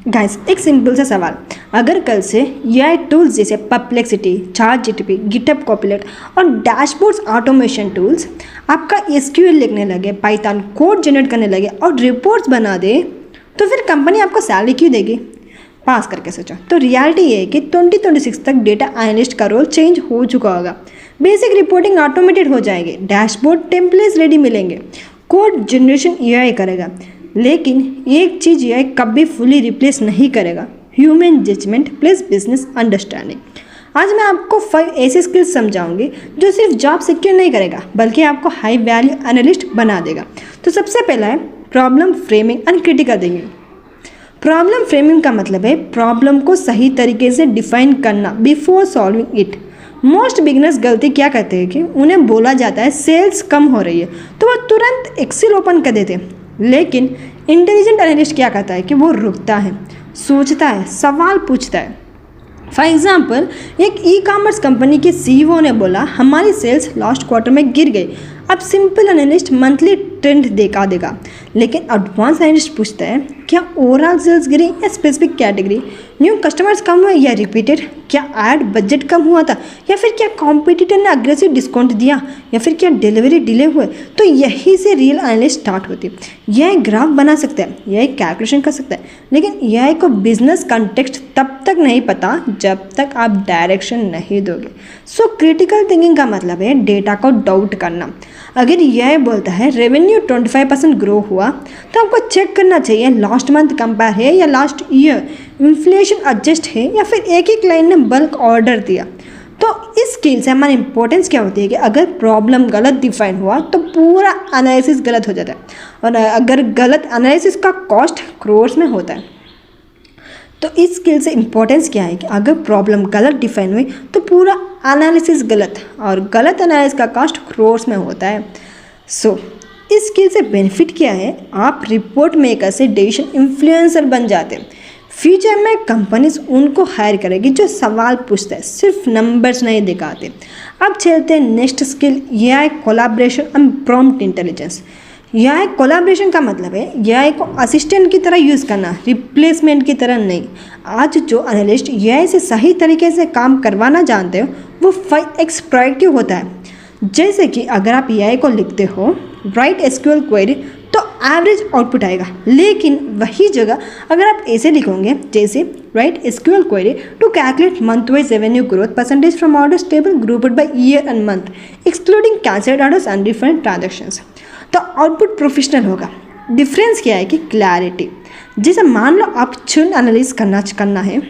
Guys, एक simple सा सवाल, अगर कल से एआई टूल्स जैसे परप्लेक्सिटी, चैटजीपीटी, गिटहब कॉपिलेट और डैशबोर्ड्स ऑटोमेशन टूल्स आपका एसक्यूएल लिखने लगे, पाइथन कोड जनरेट करने लगे और रिपोर्ट्स बना दे, तो फिर कंपनी आपको सैलरी क्यों देगी? पास करके सोचो। तो रियलिटी ये है कि 2026 तक डेटा एनालिस्ट का रोल चेंज हो चुका होगा। बेसिक रिपोर्टिंग ऑटोमेटेड हो जाएगी, डैशबोर्ड टेम्पलेट्स रेडी मिलेंगे, कोड जनरेशन एआई करेगा। लेकिन एक चीज़ एआई कभी फुली रिप्लेस नहीं करेगा, human judgement plus business understanding. आज मैं आपको 5 ऐसे स्किल्स समझाऊंगी जो सिर्फ जॉब सिक्योर नहीं करेगा बल्कि आपको हाई वैल्यू एनालिस्ट बना देगा। तो सबसे पहला है problem framing and critical thinking. Problem framing का मतलब है प्रॉब्लम को सही तरीके से डिफाइन करना before solving it. Most beginners गलती क्या करते हैं कि उन्हें बोला जाता है सेल्स कम हो रही है तो वो तुरंत एक्सेल ओपन कर देते हैं। लेकिन इंटेलिजेंट एनालिस्ट क्या करता है कि वो रुकता है, सोचता है, सवाल पूछता है। फॉर एग्जाम्पल, एक ई कॉमर्स कंपनी के सीईओ ने बोला हमारी सेल्स लास्ट क्वार्टर में गिर गई। अब सिंपल एनालिस्ट मंथली ट्रेंड देखा देगा, लेकिन एडवांस एनालिस्ट पूछता है क्या ओवरऑल सेल्स गिरी या स्पेसिफिक कैटेगरी, न्यू कस्टमर्स कम हुए या रिपीटेड, क्या ऐड बजट कम हुआ था या फिर क्या कॉम्पिटिटर ने अग्रेसिव डिस्काउंट दिया या फिर क्या डिलीवरी डिले हुए। तो यही से रियल एनालिस्ट स्टार्ट होती है। यह ग्राफ बना सकता है, यह कैलकुलेशन कर सकता है, लेकिन यह को बिजनेस कॉन्टेक्स्ट तब तक नहीं पता जब तक आप डायरेक्शन नहीं दोगे। सो क्रिटिकल थिंकिंग का मतलब है डेटा को डाउट करना। अगर यह बोलता है रेवेन्यू 25% ग्रो हुआ तो आपको चेक करना चाहिए लास्ट मंथ कंपेयर है या लास्ट ईयर, इन्फ्लेशन एडजस्ट है या फिर एक ही क्लाइंट ने बल्क ऑर्डर दिया। तो इस स्किल से हमारी इंपॉर्टेंस क्या होती है कि अगर प्रॉब्लम गलत डिफाइन हुआ तो पूरा एनालिसिस गलत हो जाता है, और अगर गलत एनालिसिस का कॉस्ट क्रोर्स में होता है। तो इस स्किल से इंपॉर्टेंस क्या है कि अगर प्रॉब्लम गलत डिफाइन हुई तो पूरा एनालिसिस गलत, और गलत एनालिसिस का कॉस्ट क्रोर्स में होता है। सो इस स्किल से बेनिफिट क्या है, आप रिपोर्ट मेकर से डिसीजन इन्फ्लुएंसर बन जाते हैं। फ्यूचर में कंपनीज उनको हायर करेगी जो सवाल पूछते हैं, सिर्फ नंबर्स नहीं दिखाते। अब चलते हैं next skill, AI collaboration and prompt intelligence. AI collaboration का मतलब है एआई को असिस्टेंट की तरह यूज़ करना, रिप्लेसमेंट की तरह नहीं। आज जो एनालिस्ट एआई से सही तरीके से काम करवाना जानते हो वो 5x प्रोडक्टिव होता है। जैसे कि अगर आप एआई को लिखते हो राइट एसक्यूएल क्वेरी तो एवरेज आउटपुट आएगा, लेकिन वही जगह अगर आप ऐसे लिखोगे जैसे write SQL query to calculate month wise revenue growth percentage from orders table grouped by year and month excluding cancelled orders and different transactions, तो आउटपुट प्रोफेशनल होगा। डिफरेंस क्या है कि क्लैरिटी। जैसे मान लो आप चुन एनालिस करना है,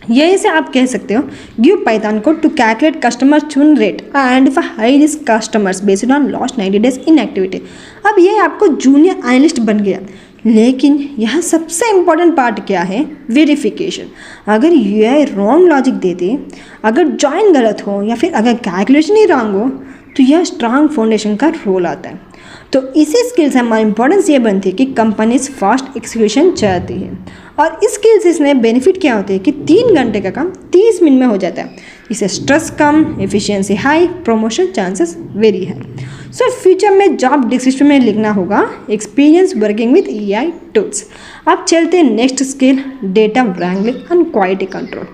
यही से आप कह सकते हो गिव पाइथन को टू कैलकुलेट कस्टमर चुन rate and for high risk customers based on last 90 days in activity. अब ये आपको जूनियर एनालिस्ट बन गया। लेकिन यहाँ सबसे इम्पॉर्टेंट पार्ट क्या है, वेरिफिकेशन। अगर यूआई रॉन्ग लॉजिक देते, अगर जॉइन गलत हो या फिर अगर कैलकुलेशन ही रॉन्ग हो तो यह स्ट्रांग फाउंडेशन का रोल आता है। तो इसी स्किल से हमारी इंपॉर्टेंस ये बनती है कि कंपनीज फास्ट एक्सिक्यूशन चाहती है, और इस स्किल से इसमें बेनिफिट क्या होते हैं कि 3 घंटे का काम 30 मिनट में हो जाता है। इससे स्ट्रेस कम, efficiency high, promotion chances very high. So future में जॉब डिस्क्रिप्शन में लिखना होगा experience working with AI tools. अब चलते हैं next skill, data wrangling and quality control.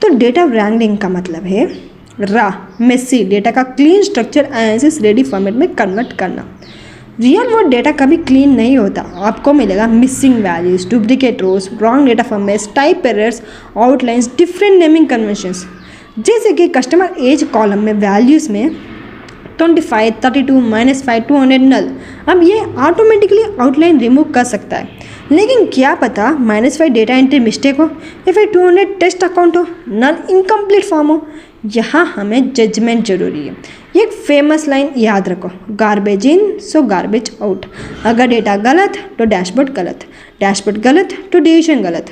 तो डेटा व्रैंगलिंग का मतलब है मेसी डेटा का clean structure analysis ready format में कन्वर्ट करना। रियल वर्ल्ड डेटा कभी क्लीन नहीं होता, आपको मिलेगा missing values, duplicate rows, wrong data formats, type errors, outlines, different naming conventions. जैसे कि कस्टमर एज कॉलम में वैल्यूज़ में 25, 32, -5, 200 नल। अब ये ऑटोमेटिकली आउटलाइन रिमूव कर सकता है, लेकिन क्या पता -5 डेटा एंट्री मिस्टेक हो या फिर 200 टेस्ट अकाउंट हो, नल इनकम्प्लीट फॉर्म हो। यहाँ हमें जजमेंट जरूरी है। एक फेमस लाइन याद रखो, गार्बेज इन सो गार्बेज आउट। अगर डेटा गलत तो डैशबोर्ड गलत, डैशबोर्ड गलत तो डिसीजन गलत।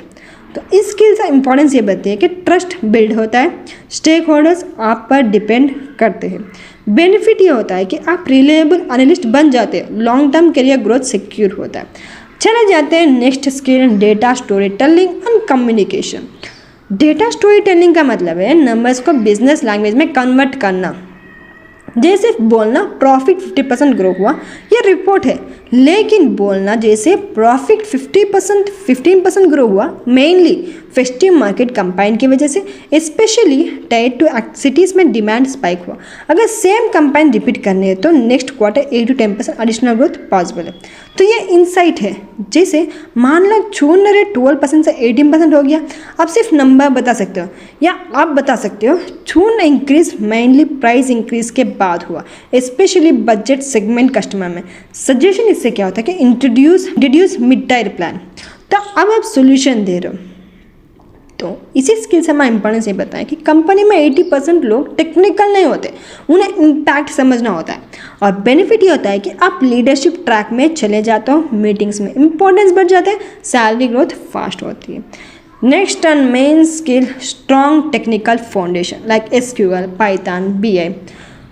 तो इस स्किल का इंपॉर्टेंस ये बताती है कि ट्रस्ट बिल्ड होता है, स्टेक होल्डर्स आप पर डिपेंड करते हैं। बेनिफिट ये होता है कि आप रिलेबल एनालिस्ट बन जाते हैं, long term career growth secure होता है। चले जाते हैं next skill, data story telling and communication. Data story telling का मतलब है नंबर्स को बिजनेस लैंग्वेज में कन्वर्ट करना। जैसे बोलना प्रॉफिट 50% ग्रो हुआ, ये रिपोर्ट है, लेकिन बोलना जैसे प्रॉफिट 50% 15% ग्रो हुआ, मेनली फेस्टिव मार्केट कंपाइन की वजह से, स्पेशली टायर 2 सिटीज़ में डिमांड स्पाइक हुआ। अगर सेम कंपाइन रिपीट करनी है तो next quarter 8 to 10% additional growth possible है। तो ये इंसाइट है। जैसे मान लो चून रेट 12% से 18% हो गया, आप सिर्फ नंबर बता सकते हो या आप बता सकते हो चून इंक्रीज मेनली प्राइस इंक्रीज के बाद हुआ, स्पेशली बजट सेगमेंट कस्टमर में। सजेशन इससे क्या होता है कि डिड्यूस मिड टायर प्लान। तो अब आप सोल्यूशन दे रहे हो, तो इसी स्किल से हमारा इंपॉर्टेंस ये बताएं कि कंपनी में 80% लोग टेक्निकल नहीं होते, उन्हें इम्पैक्ट समझना होता है। और बेनिफिट ये होता है कि आप लीडरशिप ट्रैक में चले जाते हो, मीटिंग्स में इंपॉर्टेंस बढ़ जाता है, सैलरी ग्रोथ फास्ट होती है। Next and main skill strong technical foundation like SQL, Python, BI।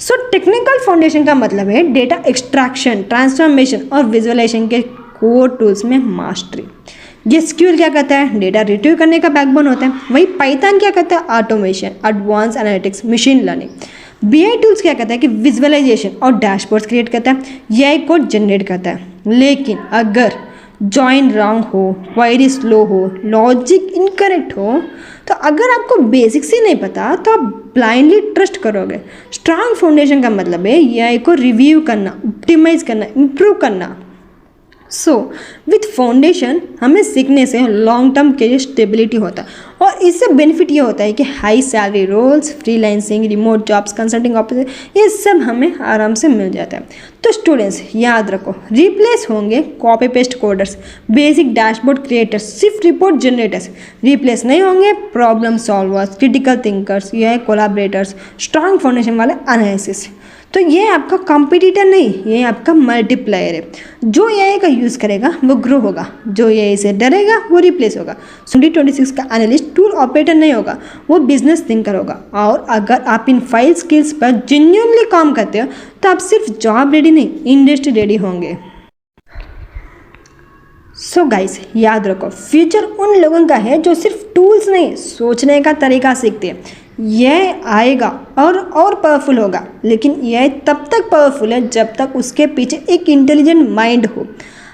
So technical foundation का मतलब है डेटा एक्सट्रैक्शन, ट्रांसफॉर्मेशन और विजुअलाइजेशन के कोर टूल्स में मास्टरी। ये SQL क्या कहता है, डेटा रिट्रीव करने का बैकबोन होता है। वही पाइथन क्या कहता है, automation, advance analytics, machine learning. BI tools क्या कहता है कि विजुअलाइजेशन और डैशबोर्ड्स क्रिएट करता है, AI कोड जनरेट करता है। लेकिन अगर जॉइन रॉन्ग हो, क्वेरी स्लो हो, लॉजिक इनकरेक्ट हो, तो अगर आपको बेसिक्स ही नहीं पता तो आप ब्लाइंडली ट्रस्ट करोगे। स्ट्रांग फाउंडेशन का मतलब है AI को रिव्यू करना, ऑप्टिमाइज करना, इम्प्रूव करना। सो विथ फाउंडेशन हमें सीखने से लॉन्ग टर्म करियर स्टेबिलिटी होता है, और इससे बेनिफिट ये होता है कि high salary roles, freelancing, remote jobs, consulting office, ये सब हमें आराम से मिल जाता है। तो स्टूडेंट्स याद रखो, रिप्लेस होंगे copy paste coders, basic dashboard creators, सिर्फ रिपोर्ट जनरेटर्स। रिप्लेस नहीं होंगे प्रॉब्लम सॉल्वर्स, क्रिटिकल थिंकर्स, ये कोलैबोरेटर्स, स्ट्रांग फाउंडेशन वाले एनालिसिस। तो ये आपका कॉम्पिटिटर नहीं, ये आपका मल्टीप्लायर है। जो AI का यूज़ करेगा वो ग्रो होगा, जो AI से डरेगा वो रिप्लेस होगा। 2026 का एनालिस्ट टूल ऑपरेटर नहीं होगा, वो बिजनेस थिंकर होगा। और अगर आप इन 5 स्किल्स पर जेन्युइनली काम करते हो तो आप सिर्फ जॉब रेडी नहीं, इंडस्ट्री रेडी होंगे। सो गाइस याद रखो, फ्यूचर उन लोगों का है जो सिर्फ टूल्स नहीं, सोचने का तरीका सीखते हैं। यह आएगा और पावरफुल होगा, लेकिन यह तब तक पावरफुल है जब तक उसके पीछे एक इंटेलिजेंट माइंड हो।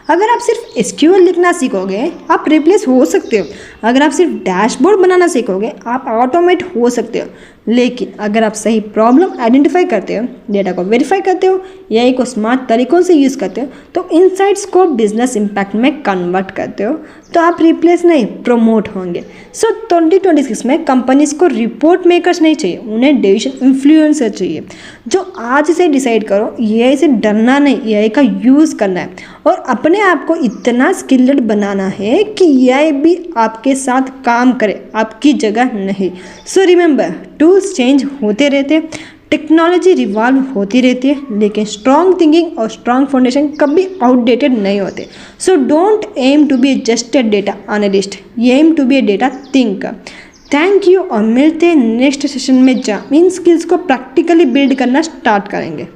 अगर आप सिर्फ SQL लिखना सीखोगे आप रिप्लेस हो सकते हो। अगर आप सिर्फ डैशबोर्ड बनाना सीखोगे आप ऑटोमेट हो सकते हो। लेकिन अगर आप सही प्रॉब्लम आइडेंटिफाई करते हो, डेटा को वेरीफाई करते हो, AI को स्मार्ट तरीकों से यूज़ करते हो, तो इनसाइट्स को बिजनेस इम्पैक्ट में कन्वर्ट करते हो, तो आप रिप्लेस नहीं प्रमोट होंगे। सो 2026 में कंपनीज को रिपोर्ट मेकर्स नहीं चाहिए, उन्हें डिसीजन इन्फ्लुएंसर चाहिए। जो आज से डिसाइड करो AI से डरना नहीं, AI का यूज़ करना है और अपने आप को इतना स्किल्ड बनाना है कि AI भी आपके साथ काम करे, आपकी जगह नहीं। सो रिमेंबर, टूल्स चेंज होते रहते, टेक्नोलॉजी रिवॉल्व होती रहती है, लेकिन स्ट्रॉन्ग थिंकिंग और स्ट्रॉन्ग फाउंडेशन कभी आउटडेटेड नहीं होते। So don't aim to be just a data analyst, aim to be a data thinker. Thank you और मिलते हैं नेक्स्ट सेशन में जहाँ इन स्किल्स को प्रैक्टिकली बिल्ड करना स्टार्ट करेंगे।